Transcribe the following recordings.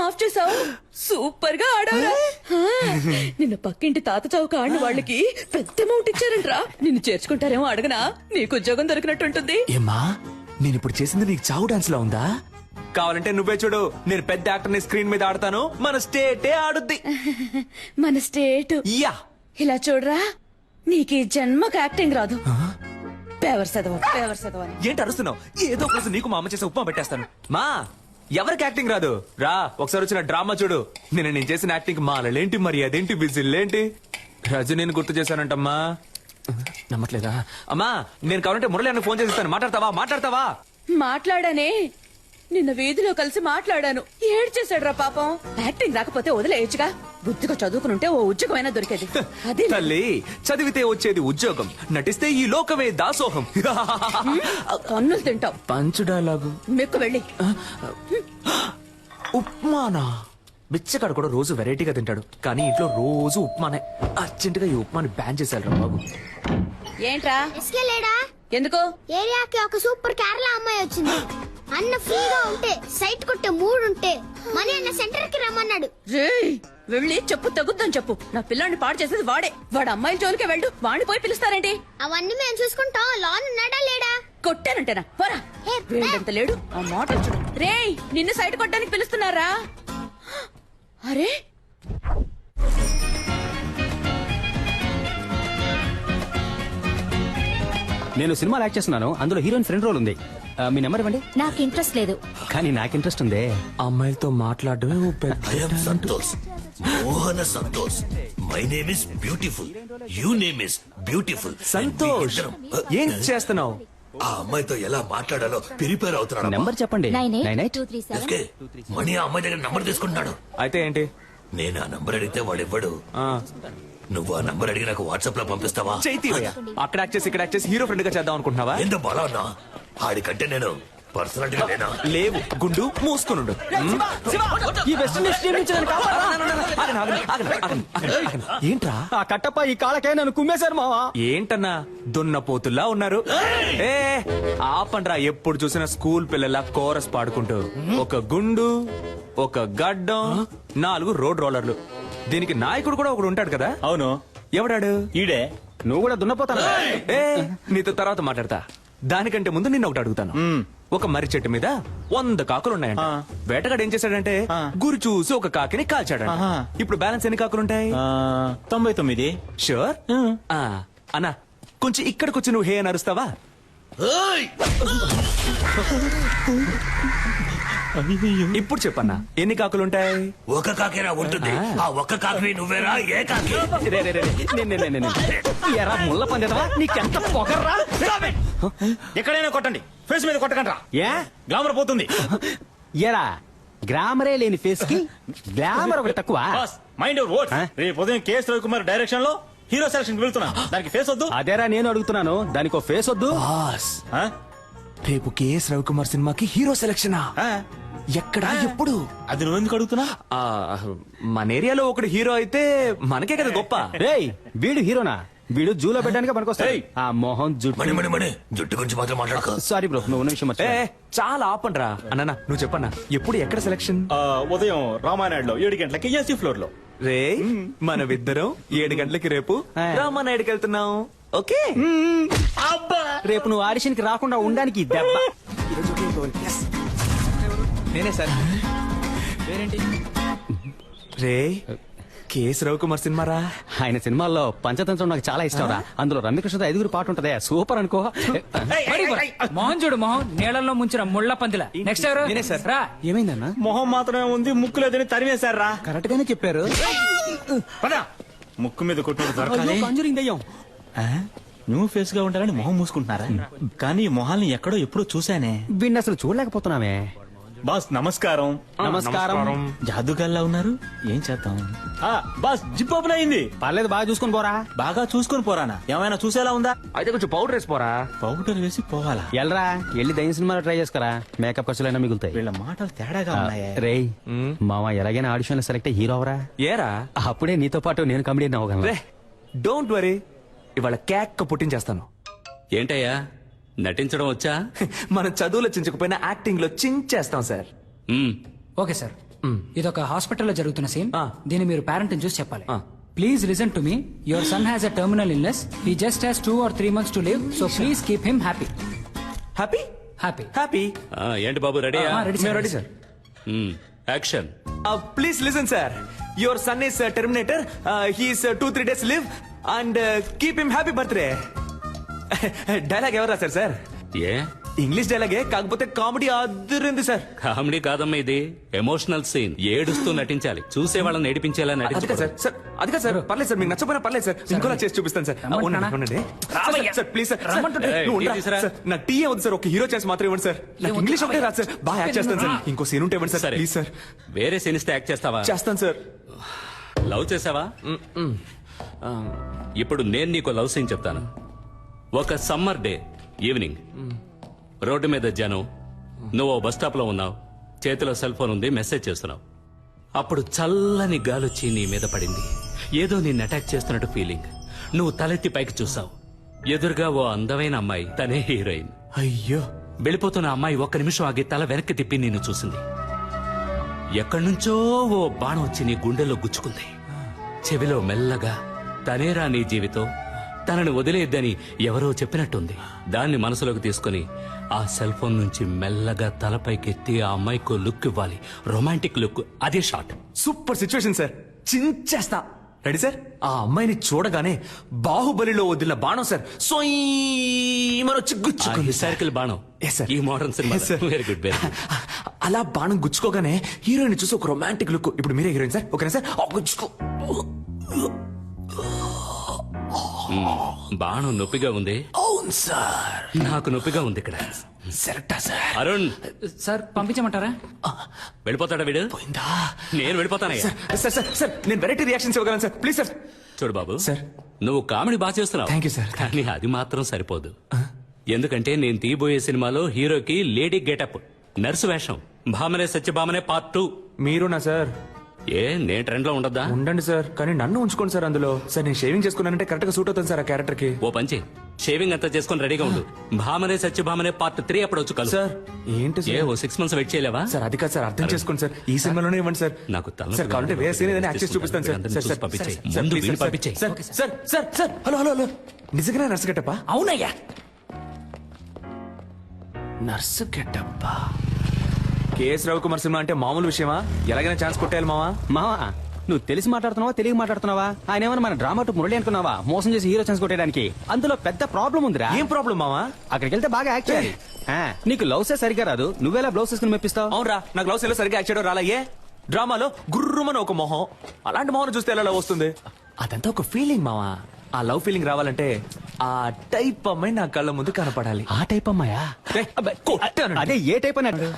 Of చేసావు. Super గా ఆడవరా. నిన్న పక్కింటి తాత చౌక ఆడిన వాళ్ళకి పెద్ద అమౌంట్ ఇచ్చారంట్రా. నిన్ను చేర్చుకుంటారేమో అడగనా, నీకు ఉద్యోగం దొరికినట్టుంటుంది. ఏమ్మా నేను ఇప్పుడు చేసింది నీకు చావు డాన్స్ లా ఉందా? కావాలంటే నువ్వే చూడు, నేను పెద్ద యాక్టర్ ని స్క్రీన్ మీద ఆడతాను, మన స్టేటే ఆడుద్ది. మన స్టేట్ యా ఇలా చూడరా, నీకు ఈ జన్మకు యాక్టింగ్ రాదు. పేవర్ చదవ ఏంటి అరుస్తున్నావు? ఏదో ఒక రోజు నీకు మా అమ్మ చేసే ఉప్మా పెట్టేస్తాను. మా ఎవరికి యాక్టింగ్ రాదు రా, ఒకసారి వచ్చిన డ్రామా చూడు. నేను చేసిన యాక్టింగ్ మాలలేంటి, మరి అదేంటి, విజిల్లేంటి, రజనీని గుర్తు చేశానంటమ్మా. నమ్మట్లేదా? అమ్మా నేను కావాలంటే మురళి అన్న ఫోన్ చేస్తాను, మాట్లాడతావా? మాట్లాడానే, నిన్న వీధిలో కలిసి మాట్లాడాను. ఏడ్చేశాడు రా పాపం. యాక్టింగ్ రాకపోతే వదిలేయచ్చుగా, బుద్ధిగా చదువుకునుంటే ఓ ఉద్యోగమైనా దొరికేది. అదే తల్లి, చదివితే వచ్చేది ఉద్యోగం, నటిస్తే ఈ లోకమే దాసోహం. కన్నులు తింటావు. పంచు డైలాగు మెక్కు వెళ్ళి. ఉప్మానా? బిచ్చగాడు కూడా రోజు వెరైటీగా తింటాడు, కానీ ఇంట్లో రోజు ఉప్మానే. అర్జెంట్ గా ఈ ఉప్మాని బ్యాన్ చేశారు బాబు. ఏంట్రా లేడా? ఎందుకు? ఏరియాకి ఒక సూపర్ కేరళ అమ్మాయి వచ్చింది. అన్న ఫ్రీగా ఉంటే సైట్ కొట్టే మూడుంటే మనీ అన్న సెంటర్ కి రమ్మన్నాడు. వెళ్ళి చెప్పు, తగ్గుద్దని చెప్పు. నా పిల్లాన్ని పాడు చేసేది వాడే. వాడు అమ్మాయిల జోలికే వెళ్ళు, వాడిని పోయి పిలుస్తారేంటి? అవన్నీ మేము చూసుకుంటాం. లోన్ ఉన్నాడా లేడా? కొట్టానంటేనా? పోరా. వీడంత లేడు, ఆ మాట చూడు. రేయ్, నిన్ను సైట్ కొట్టడానికి పిలుస్తున్నారా? అరే నేను సినిమాలో యాక్ట్ చేస్తున్నాను, అందులో హీరోయిన్ ఫ్రెండ్ రోల్ ఉంది. మీ నెంబర్ ఇవ్వండి. నాకు ఇంట్రెస్ట్ లేదు. కానీ నాకు ఇంట్రెస్ట్ ఉంది. అమ్మాయిలతో మాట్లాడమే Santosh, Mohana Santosh. My name is beautiful, you name is beautiful. Santosh, ఏం చేస్తున్నావు? ఆ అమ్మాయితో ఎలా మాట్లాడాలో ప్రిపేర్ అవుతున్నాడు. నెంబర్ చెప్పండి. 982337. మణి ఆ అమ్మాయి దగ్గర నంబర్ తీసుకుంటున్నాడు. అయితే ఏంటి? నేను ఆ నంబర్ అడిగితే వాడు ఇవ్వడు. నువ్వు ఆ నంబర్ అడిగి నాకు వాట్సాప్ లో పంపిస్తావా? చైతీవయ్య, అక్కడ యాక్ట్ చేసి ఇక్కడ యాక్ట్ చేసి హీరో ఫ్రెండ్ గా చేద్దాం అనుకుంటున్నావా? ఎంత బాగా ఉన్నా ఆడికంటే నేను పర్సనాలిటీ లేనా? లేవు, గుండు మూసుకునుండు. ఈ వెస్ట్ ఇండీస్ టీం నుంచి నన్ను ఏంట్రా ఆ కట్టప్ప ఈ కాళ్ళకే నన్ను కుమ్మేశారు మావా. ఏంటన్నా దున్నపోతుల్లా ఉన్నారు? ఏ ఆపండ్రా, ఎప్పుడు చూసినా స్కూల్ పిల్లల కోరస్ పాడుకుంటూ. ఒక గుండు, ఒక గడ్డం, 4 రోడ్ రోలర్లు. దీనికి నాయకుడు కూడా ఒకడు ఉంటాడు కదా? అవును. ఎవడాడు? ఈడే. నువ్వు కూడా దున్నపోతాను. ఏ నీతో తర్వాత మాట్లాడతా. దానికంటే ముందు నిన్న ఒకటి అడుగుతాను. ఒక మర్రి చెట్టు మీద 100 కాకులు ఉన్నాయంట. వేటగాడు ఏం చేశాడంటే గురి చూసి ఒక కాకిని కాల్చాడంట. ఇప్పుడు బ్యాలెన్స్ ఎన్ని కాకులుంటాయి? 99. షూర్? అన్నా కొంచెం ఇక్కడికి వచ్చి నువ్వు హే అని అరుస్తావా? ఇప్పుడు చెప్పన్నా ఎన్ని కాకులుంటాయి? ఒక కాకేరా ఉంటుంది. ఆ ఒక్క కాకి నువ్వేరా? ఏ కాకి? ఎరా ముళ్ళ పందేదవా, నీకెంత పొగర్రా? ఎక్కడైనా కొట్టండి, ఫేస్ మీద కొట్టకండి. ఏ గ్లామర్ పోతుంది. ఎరా గ్లామరే లేని ఫేస్ కి గ్లామర్ ఒకటి తక్కువ. Mind your words. రేపు ఉదయం కేఎస్ రవికుమార్ డైరెక్షన్ లో హీరో సెలక్షన్ వెళ్తున్నా. దానికి ఫేస్ వద్దు. అదేరా నేను అడుగుతున్నాను, దానికి ఫేస్ వద్దు. రేపు కేఎస్ రవికుమార్ సినిమాకి హీరో సెలక్షనా? ఎక్కడా, ఎప్పుడు? అది నువ్వెందుకు అడుగుతున్నా? మన ఏరియాలో ఒకడు హీరో అయితే మనకే కదా గొప్ప. రేయ్ వీడు హీరోనా? వీడు జూలో పెట్టడానికి పనికొస్తాయి. ఆ మోహన్ మణి జుట్టు గురించి మాత్రం మాట్లాడక. సారీ బ్రో, నువ్వు నిమిషం చాలా ఆపండ్రా. అన్న నువ్వు చెప్పన్నా, ఎప్పుడు ఎక్కడ సెలక్షన్? ఉదయం రామానాయుడులో 7 గంటలకి ఏసీ ఫ్లోర్ లో. రే మనమిద్దరం 7 గంటలకి రేపు రామానాయుడుకి వెళ్తున్నాం. ఓకే? రేపు నువ్వు ఆడిషన్ కి రాకుండా ఉండడానికి దెబ్బ. నేనే సార్. రే కేఎస్ రవికుమార్ సినిమా రా. ఆయన సినిమాల్లో పంచతంత్రం నాకు చాలా ఇష్టం రా. అందులో రమ్యకృష్ణతో 5 పాట ఉంటదే, సూపర్ అనుకో. మోహన్ చూడు, మోహన్ నీళ్ళల్లో ముంచిన ముళ్ళ పందిల. నెక్స్ట్ ఎవరు? నేనే సార్. రా. ఏమైందన్నా? మొహం మాత్రమే ఉంది, ముక్కు లేదని తరిమేశారు రా. కరెక్ట్ గానే చెప్పారు. ముక్కు మీద కొట్టు కంజూరింగ్ దయ్యం. న్యూ ఫేస్ గా ఉంటారని మొహం మూసుకుంటున్నారా? కానీ ఈ మొహాల్ని ఎక్కడో ఎప్పుడో చూసానే. వీడిని అసలు చూడలేకపోతున్నామే. బాస్ నమస్కారం. నమస్కారం. జాదుగాల్లా ఉన్నారు, ఏం చేద్దాం? బాస్ జిప్ ఓపెన్ అయింది. పర్లేదు, బాగా చూసుకుని పోరా. బాగా చూసుకుని పోరానా? ఏమైనా చూసేలా ఉందా? అయితే కొంచెం పౌడర్ వేసిపోరా. పౌడర్ వేసి పోవాలా? ఎల్రా వెళ్ళి దయ్యం సినిమాలో ట్రై చేసుకురా, మేకప్ ఖర్చులైనా మిగులుతాయి. వీళ్ళ మాటలు తేడాగా ఉన్నాయా? రేయ్ మామ ఎలాగైనా ఆడిషన్ లో సెలెక్ట్ హీరో అవరా. ఏరా అప్పుడే నీతో పాటు నేను కమెడియన్ అవ్వగలను. డోంట్ వరీ, ఇవాళ కేక్ పుట్టించేస్తాను. ఏంటయ్యా నటించడం వచ్చా? మన చదువులో చించకపోయినా యాక్టింగ్ లో చించేస్తాం సార్. Okay sir. ఇది ఒక హాస్పిటల్లో జరుగుతున్న సీన్. ఆ. దీన్ని మీరు పేరెంట్ చూసి చెప్పాలి. ఆ. Please listen to me. Your son has a terminal illness. He just has 2 or 3 months to live. So please keep him happy. Happy Happy. Happy ఏంటి బాబు రెడీయా? ready, sir. మేము ready sir. Action. Please listen sir. Your son is Terminator. He's 2-3 days live and keep him happy birthday. Dialogue ఎవరు రాశారు sir? ఏ English డైలాగే, కాకపోతే comedy అదిరింది sir. Comedy కాదమ్మా, ఇది emotional scene. ఏడుస్తూ నటించాలి, చూసే వాళ్ళని ఏడిపించేలా అది కాదు నటించాలి. సార్. సార్ అది కాదు సార్. పర్లేదు సార్, మీకు నచ్చపోయినా పర్లేదు సార్. ఇంకోలా చేసి చూపిస్తాను సార్. రమ్మంటున్నానా? ఉండండి. రామయ్య. Sir please sir. రమ్మంటుంటే. నువ్వు ఉండు. టీ తీసురా. సార్, నా టీ వద్దు సార్. ఒక హీరో చేసి మాత్రం ఇవ్వండి సార్. నాకు ఇంగ్లీష్ ఒకటే రాదు సార్. బాగా యాక్ట్ చేస్తాను సార్. ఇంకో సీన్ ఉంటే ఇవ్వండి సార్. సరే. Please sir. వేరే సీన్ ఇస్తే యాక్ట్ చేస్తావా? చేస్తాను సార్. లవ్ చేసావా? ఇప్పుడు నేను నీకు లవ్ సీన్ చెప్తాను. ఒక సమ్మర్ డే ఈవినింగ్, రోడ్డు మీద జనం, నువ్వు బస్ స్టాప్ లో ఉన్నావు, చేతిలో సెల్ ఫోన్ ఉంది, మెసేజ్ చేస్తున్నావు. అప్పుడు చల్లని గాలొచ్చి నీ మీద పడింది. ఏదో నిన్ను అటాక్ చేస్తున్నట్టు ఫీలింగ్. నువ్వు తలెత్తి పైకి చూసావు. ఎదురుగా ఓ అందమైన అమ్మాయి, తనే హీరోయిన్. అయ్యో, వెళ్ళిపోతున్న అమ్మాయి ఒక్క నిమిషం ఆగి తల వెనక్కి తిప్పి నిన్ను చూసింది. ఎక్కడి నుంచో ఓ బాణం వచ్చి నీ గుండెల్లో గుచ్చుకుంది. చెవిలో మెల్లగా, తనేరా నీ జీవితం, తనని వదిలేద్దని ఎవరో చెప్పినట్టుంది. దాన్ని మనసులోకి తీసుకుని ఆ సెల్ ఫోన్ నుంచి మెల్లగా తలపైకెత్తి ఆ అమ్మాయికి లుక్ ఇవ్వాలి. Romantic look. అదే షాట్. Super situation sir. చించేస్తా. Ready sir? ఆ అమ్మాయిని చూడగానే బాహుబలిలో వదిలిన బాణం సార్ మన వచ్చి గుచ్చుకుంది. హిస్టారికల్ బాణం. Yes, sir. ఈ modern cinema. Yes, sir. Very good, very good. అలా బాణం గుచ్చుకోగానే హీరోయిన్ చూసి ఒక రొమాంటిక్ లుక్. ఇప్పుడు మీరే హీరోయిన్ సార్. ఓకేనా సార్? గుచ్చుకో. బాణం నొప్పిగా ఉంది. అవును సార్. నాకు నొప్పిగా ఉంది ఇక్కడ. సెరక్టా సార్. అరుణ్, సార్ పంపించమంటారా? వెళ్ళిపోతాడా వీడు? పోయిందా? నేను వెళ్ళిపోతానయ్యా. సార్ సార్ సార్, నేను వెరైటీ రియాక్షన్స్ ఇవ్వగలను సార్. Please sir. చూడు బాబు, సార్. నువ్వు కామెడీ బాగా చేస్తున్నావు. Thank you, sir. కానీ అది మాత్రం సరిపోదు. ఎందుకంటే నేను తీయబోయే సినిమాలో హీరోకి లేడీ గెటప్, నర్సు వేషం, భామనే సత్యభామనే పార్ట్ 2. మీరునా సార్? ఏ నేను ట్రెండ్ లో ఉండద్దా? ఉండండి సార్, కానీ నన్ను ఉంచుకోండి సార్ అందులో. సార్ నేను షేవింగ్ చేసుకున్నానంటే కరెక్ట్ గా సూట్ అవుతుంది సార్ ఆ క్యారెక్టర్ కి. ఓ పంచి, షేవింగ్ అంతా చేసుకుని రెడీగా ఉండు. భామనే సత్యభామనే పార్ట్ 3 అప్పుడు వచ్చి కలు. సార్ ఏంటి ఏ సార్? ఓ 6 months వెయిట్ చేయలేవా? సార్ అది కాదు సార్, అర్థం చేసుకోండి సార్. ఈ సినిమాలోనే ఇవ్వండి సార్. నాకు తల సార్ కావాలంటే వేరే సీన్ ఏదైనా యాక్ట్ చేసి చూపిస్తాను సార్. అందరిని సార్ చూసి సార్ పంపించేయ్. సార్, ముందు ప్లీజ్ వీడిని సార్, పంపించేయ్. Sir sir sir sir, hello hello hello, నిజంగా నర్సు గెటప్పా? అవునయ్యా. నర్సు గెటప్పా? కేఎస్ రవికుమార్ సినిమా అంటే మామూలు విషయమా? ఎలాగైనా ఛాన్స్ కొట్టేయాలి మావా. మావా, నువ్వు తెలిసి మాట్లాడుతున్నావా తెలియక మాట్లాడుతున్నావా? ఆయన ఏమన్నా మన డ్రామా టు మురళి అనుకున్నావా? మోసం చేసి హీరో ఛాన్స్ కొట్టేయడానికి. అందులో పెద్ద ప్రాబ్లం ఉందిరా. ఏం ప్రాబ్లం మావా? అక్కడికి వెళ్తే బాగా యాక్ట్ చేయాలి. నీకు లవ్సే సరిగా రాదు, నువ్వేలా బ్లౌజ్ వేసుకుని మెప్పిస్తావు? అవునరా, నాకు లవ్ సీన్లో సరిగ్గా యాక్ట్ చేయడం రాలయ్యే. డ్రామాలో గుర్రుమని ఒక మొహం, అలాంటి మొహం చూస్తే ఎలా లవ్ వస్తుంది? అదంతా ఒక ఫీలింగ్ మావా. ఆ లవ్ ఫీలింగ్ రావాలంటే ఆ టైప్ అమ్మాయి నా కళ్ళ ముందు కనపడాలి. ఆ టైప్ అమ్మాయా? ఏయ్, కొట్టాను. అదే ఏ టైప్ అన్నాడు?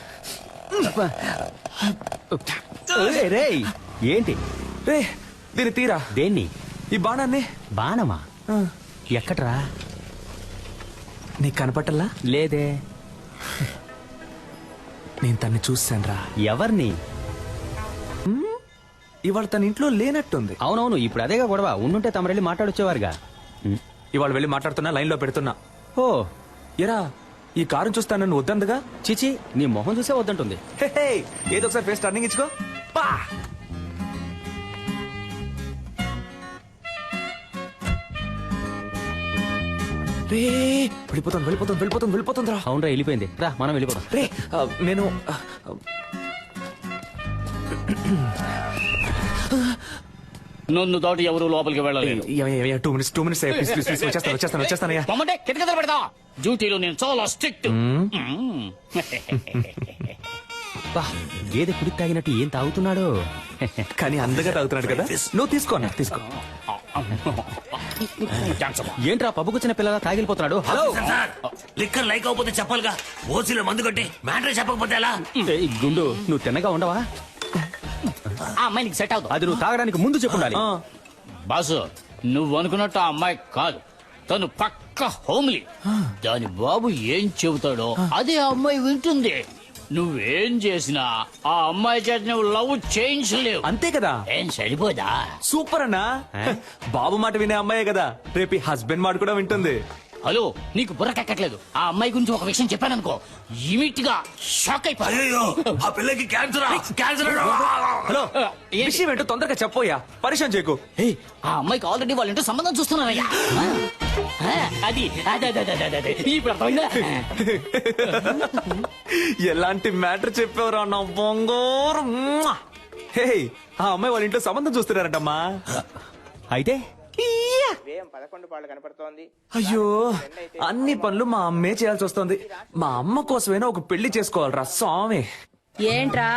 రేయ్, ఏంటి రే, దీన్ని తీరా. దేన్ని? ఈ బాణాన్ని. బాణమా? ఆ, ఎక్కడ్రా? నీకు కనపట్టల్లా? లేదే. నేను తన్ని చూశాను రా. ఎవరిని? ఇవాళ తన ఇంట్లో లేనట్టుంది. అవునవును, ఇప్పుడు అదేగా గొడవ. ఉండుంటే తమరెళ్ళి మాట్లాడొచ్చేవారుగా. ఇవాళ వెళ్ళి మాట్లాడుతున్నా, లైన్ లో పెడుతున్నా. ఓ, ఎరా, ఈ కారు చూస్తాను నన్ను వద్దందుగా. చిచి, నీ మొహం చూసే వద్దంటుంది. హే, హే, ఏదో ఒకసారి ఫేస్ టర్నింగ్ ఇచ్చుకో. పా. రే, వెళ్ళిపోతాను వెళ్ళిపోతాను వెళ్ళిపోతాను వెళ్ళిపోతుంది రా. అవునరా, వెళ్ళిపోయింది. రా మనం వెళ్ళిపోదాం. రే, నేను నన్ను దాటి ఎవరు లోపలికి వెళ్ళలేదు. 2 minutes వచ్చేస్తానయ్యా. పొమ్మంటే కిటకిటలు పెడతా. డ్యూటీలో నేను చాలా స్ట్రిక్ట్. బా, గేదె కుడి తాగినట్టు ఏం తాగుతున్నాడు? కానీ అందగా తాగుతున్నాడు కదా. నువ్వు తీసుకో అన్న, తీసుకో. ఏంట్రా పబ్బు కూర్చున్న పిల్లగా తాగిలిపోతున్నాడు? హలో, లిక్కర్ లైక్ అవ్వకపోతే చెప్పాలిగా. ఓసీలో మందు కొట్టి మ్యాటర్ చెప్పకపోతే ఎలా? ఏయ్, గుండు, నువ్వు తిన్నగా ఉండవా? ఆ అమ్మాయి నీకు సెట్ అవుతుంది. అది నువ్వు తాగడానికి ముందు చెప్పుండాలి. బాసు, నువ్వు అనుకున్నట్టు ఆ అమ్మాయి కాదు. తను పక్క హోమ్లీ. దాని బాబు ఏం చెబుతాడో అదే ఆ అమ్మాయి వింటుంది. నువ్వేం చేసినా ఆ అమ్మాయి చేత నువ్వు లవ్ చేయించలేవు. అంతే కదా. ఏం సరిపోదా? సూపర్ అన్నా. బాబు మాట వినే అమ్మాయే కదా రేపు హస్బెండ్ మాట కూడా వింటుంది. హలో నీకు బుర్రకెక్కట్లేదు. ఆ అమ్మాయి గురించి ఒక విషయం చెప్పాననుకో ఇమిట్ గా షాక్ అయిపోయి. అయ్యో ఆ పిల్లకి క్యాన్సర్ క్యాన్సర్. హలో విషయం ఏంటో తొందరగా చెప్పోయా, పరిచయం చేయకు. ఆ అమ్మాయికి ఆల్రెడీ వాళ్ళంటూ సంబంధం చూస్తున్నారయ్యా. అది అదే అదే అదే అదే ఇప్పుడు అర్థమైందా? ఎలాంటి మ్యాటర్ చెప్పావురా నా బంగారం. హే, ఆ అమ్మాయి వాళ్ళ ఇంట్లో సంబంధం చూస్తున్నారంటమ్మా. అయితే అయ్యో అన్ని పనులు మా అమ్మే చేయాల్సి వస్తుంది. మా అమ్మ కోసమైనా ఒక పెళ్లి చేసుకోవాలరా స్వామి. ఏంట్రా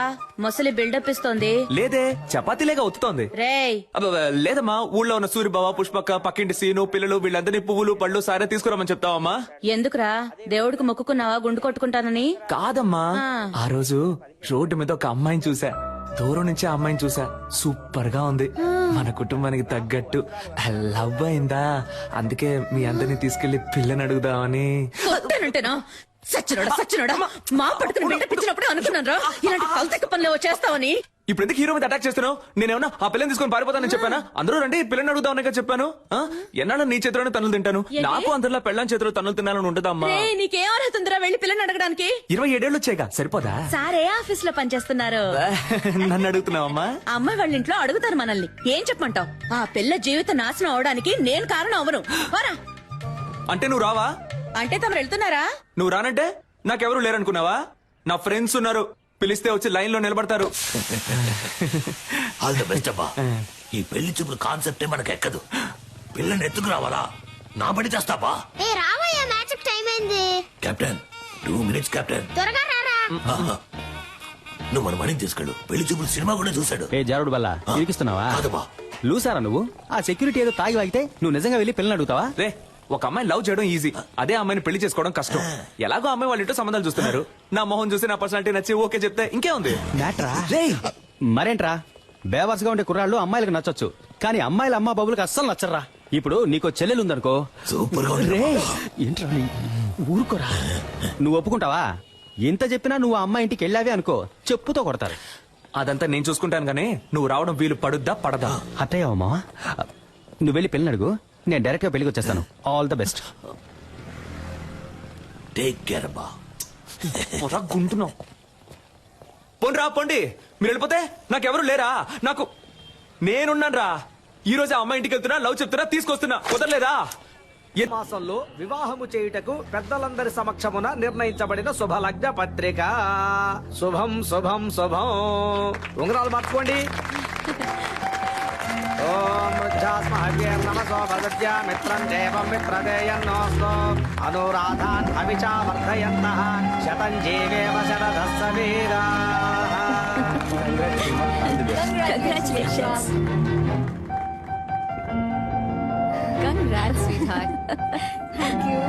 ముసలి బిల్డప్ ఇస్తోంది? లేదే, చపాతీలేగా ఒత్తుతోంది. రేయ్ అబ్బబ్బ, లేదమ్మా, ఊళ్ళో ఉన్న సూరిబావ, పుష్పక్క, పక్కింటి సీను, పిల్లలు వీళ్ళందరినీ పువ్వులు పళ్ళు సారే తీసుకురామని చెప్తావమ్మా. ఎందుకురా దేవుడికి మొక్కుకున్నావా గుండు కొట్టుకుంటానని? కాదమ్మా, ఆ రోజు రోడ్డు మీద ఒక అమ్మాయిని చూసా. దూరం నుంచి ఆ అమ్మాయిని చూసా, సూపర్ గా ఉంది. మన కుటుంబానికి తగ్గట్టు లవ్ అయిందా, అందుకే మీ అందరినీ తీసుకెళ్లి పిల్లని అడుగుదామని. వద్దానంటేనా? సచ్చినోడా మా పట్టుకుని బిల్డప్ ఇచ్చినప్పుడే అనుకున్నాను రా ఇలాంటి కల్తెక్క పనులు చేస్తావని. ఇప్పుడు ఎందుకు హీరో మీద అటాక్ చేస్తున్నావు? నేనేమన్నా ఆ పిల్లని తీసుకొని పారిపోతానని చెప్పానా? అందరూ రండి పిల్లని అడుగుదామని చెప్పాను. ఎన్నాళ్ళ నీ చేతిలోనే తన్నులు తింటాను. నాకు అందరిలో పెళ్ళని చేతిలో తన్నులు తినాలని ఉంటుందమ్మా. రేయ్, నీకేం అర్హత ఉందిరా వెళ్ళి పిల్లని అడగడానికి? 27 ఏళ్ళు వచ్చాయిగా, సరిపోదా? సారే ఆఫీస్ లో పనిచేస్తున్నారు. నన్ను అడుగుతున్నావమ్మా? ఆ అమ్మాయి వాళ్ళ ఇంట్లో అడుగుతారు మనల్ని. ఏం చెప్పమంటావు? ఆ పిల్ల జీవిత నాశనం అవడానికి నేను కారణం అవను. పోరా. అంటే నువ్వు రావా? అంటే తమరు వెళ్తున్నారా? నువ్వు రానంటే నాకెవరు లేరనుకున్నావా? నా ఫ్రెండ్స్ ఉన్నారు, పిలిస్తే వచ్చి లైన్ లో నిలబడతారు. ఆల్ ద బెస్ట్ అబ్బా. ఈ పెళ్లి చూపుల కాన్సెప్టే మనకు ఎక్కదు. పిల్లని ఎత్తుకు రావాలా? నా పడి చేస్తావా? ఏ రావయ్యా, మ్యాచ్ టైం అయింది. Captain 2 minutes captain. త్వరగా రారా. నువ్వు మన మణిని తీసుకెళ్ళు. పెళ్లి చూపులు సినిమా కూడా చూశాడు. ఏ జారుడు బల్ల ఇరికిస్తున్నావా? కాదబ్బా. లూసారా నువ్వు? ఆ సెక్యూరిటీ ఏదో తాగి వాగితే నువ్వు నిజంగా వెళ్ళి పిల్లని అడుగుతావా? రే, ఒక అమ్మాయిని లవ్ చేయడం ఈజీ, అదే అమ్మాయిని పెళ్లి చేసుకోవడం కష్టం. ఎలాగో అమ్మాయి వాళ్ళ ఇంట్లో సంబంధాలు చూస్తున్నారు. నా మొహం చూసి నా పర్సనాలిటీ నచ్చి ఓకే చెప్తే ఇంకే ఉంది. మ్యాట్రా మరేంట్రా, బేవర్స్గా ఉండే కుర్రాళ్ళు అమ్మాయిలకు నచ్చొచ్చు, కానీ అమ్మాయిల అమ్మా బాబులకు అస్సలు నచ్చరా. ఇప్పుడు నీకో చెల్లెలు ఉందనుకో, సూపర్ గా ఉంది. రే ఏంట్రా ఊరుకోరా. నువ్వు ఒప్పుకుంటావా? ఎంత చెప్పినా నువ్వు ఆ అమ్మాయి ఇంటికి వెళ్ళావే అనుకో, చెప్పుతో కొడతారు. అదంతా నేను చూసుకుంటాను గానీ నువ్వు రావడం వీలు పడుద్దా పడదా? అట్టయ్యావా మావా? నువ్వు వెళ్ళి పెళ్ళి అడుగు, నేను డైరెక్ట్ గా పెళ్లికి వచ్చేస్తాను. All the best. Take care అబ్బా. గుంటున్నావు. పోండి రా, పోండి. మీరు వెళ్ళిపోతే నాకెవరు లేరా? నాకు నేనున్నాను రా. ఈ రోజు ఆ అమ్మాయి ఇంటికి వెళ్తున్నా, లవ్ చెప్తున్నా, తీసుకొస్తున్నా, కుదరలేదా? మాసంలో వివాహము చేయుటకు పెద్దలందరి సమక్షమున నిర్ణయించబడిన శుభలగ్న పత్రిక. శుభం శుభం శుభం. ఉంగరాలు మార్చుకోండి. ఓం వృద్ధాస్మహవ్యేర్నమసో భగత్యా మిత్రం దేవం మిత్రదేయన్నోస్తో అనురాధాన్ అవిచా వర్ధయంతః శతం జీవేవ శరదః సవీరాః. Congratulations. Congrats, sweetheart. Thank you.